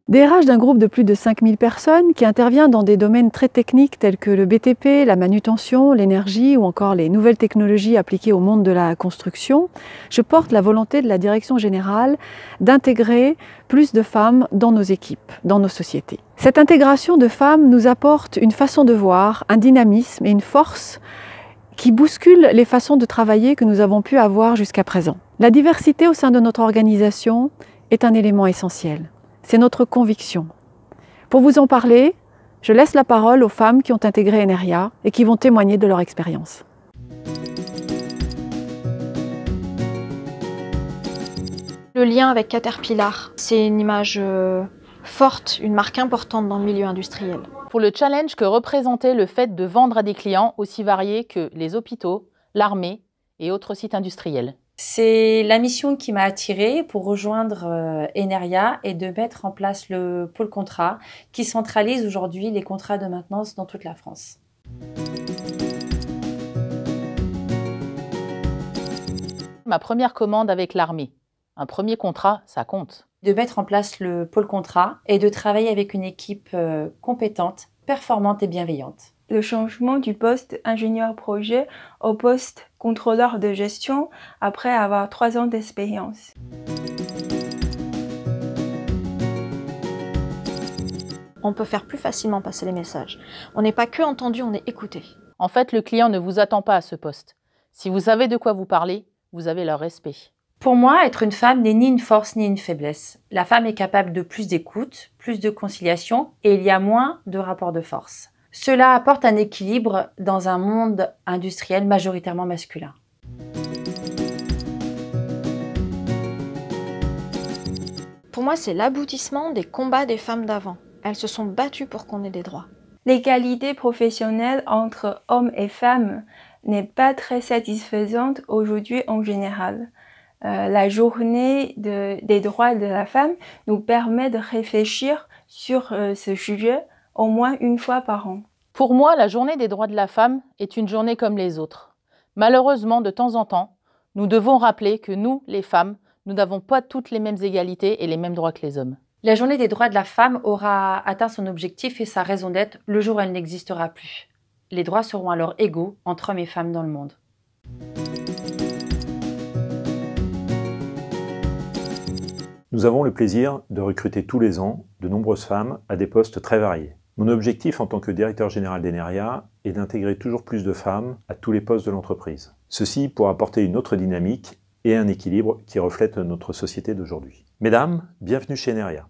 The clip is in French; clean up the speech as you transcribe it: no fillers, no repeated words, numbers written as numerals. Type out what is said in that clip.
DRH d'un groupe de plus de 5000 personnes qui intervient dans des domaines très techniques tels que le BTP, la manutention, l'énergie ou encore les nouvelles technologies appliquées au monde de la construction, je porte la volonté de la direction générale d'intégrer plus de femmes dans nos équipes, dans nos sociétés. Cette intégration de femmes nous apporte une façon de voir, un dynamisme et une force qui bousculent les façons de travailler que nous avons pu avoir jusqu'à présent. La diversité au sein de notre organisation est un élément essentiel. C'est notre conviction. Pour vous en parler, je laisse la parole aux femmes qui ont intégré Eneria et qui vont témoigner de leur expérience. Le lien avec Caterpillar, c'est une image forte, une marque importante dans le milieu industriel. Pour le challenge que représentait le fait de vendre à des clients aussi variés que les hôpitaux, l'armée et autres sites industriels. C'est la mission qui m'a attirée pour rejoindre Eneria et de mettre en place le pôle contrat qui centralise aujourd'hui les contrats de maintenance dans toute la France. Ma première commande avec l'armée. Un premier contrat, ça compte. De mettre en place le pôle contrat et de travailler avec une équipe compétente, performante et bienveillante. Le changement du poste ingénieur projet au poste contrôleur de gestion après avoir 3 ans d'expérience. On peut faire plus facilement passer les messages. On n'est pas que entendu, on est écouté. En fait, le client ne vous attend pas à ce poste. Si vous savez de quoi vous parlez, vous avez leur respect. Pour moi, être une femme n'est ni une force ni une faiblesse. La femme est capable de plus d'écoute, plus de conciliation et il y a moins de rapports de force. Cela apporte un équilibre dans un monde industriel majoritairement masculin. Pour moi, c'est l'aboutissement des combats des femmes d'avant. Elles se sont battues pour qu'on ait des droits. L'égalité professionnelle entre hommes et femmes n'est pas très satisfaisante aujourd'hui en général. La journée des droits de la femme nous permet de réfléchir sur ce sujet au moins une fois par an. Pour moi, la journée des droits de la femme est une journée comme les autres. Malheureusement, de temps en temps, nous devons rappeler que nous, les femmes, nous n'avons pas toutes les mêmes égalités et les mêmes droits que les hommes. La journée des droits de la femme aura atteint son objectif et sa raison d'être le jour où elle n'existera plus. Les droits seront alors égaux entre hommes et femmes dans le monde. Nous avons le plaisir de recruter tous les ans de nombreuses femmes à des postes très variés. Mon objectif en tant que directeur général d'Eneria est d'intégrer toujours plus de femmes à tous les postes de l'entreprise. Ceci pour apporter une autre dynamique et un équilibre qui reflète notre société d'aujourd'hui. Mesdames, bienvenue chez Eneria.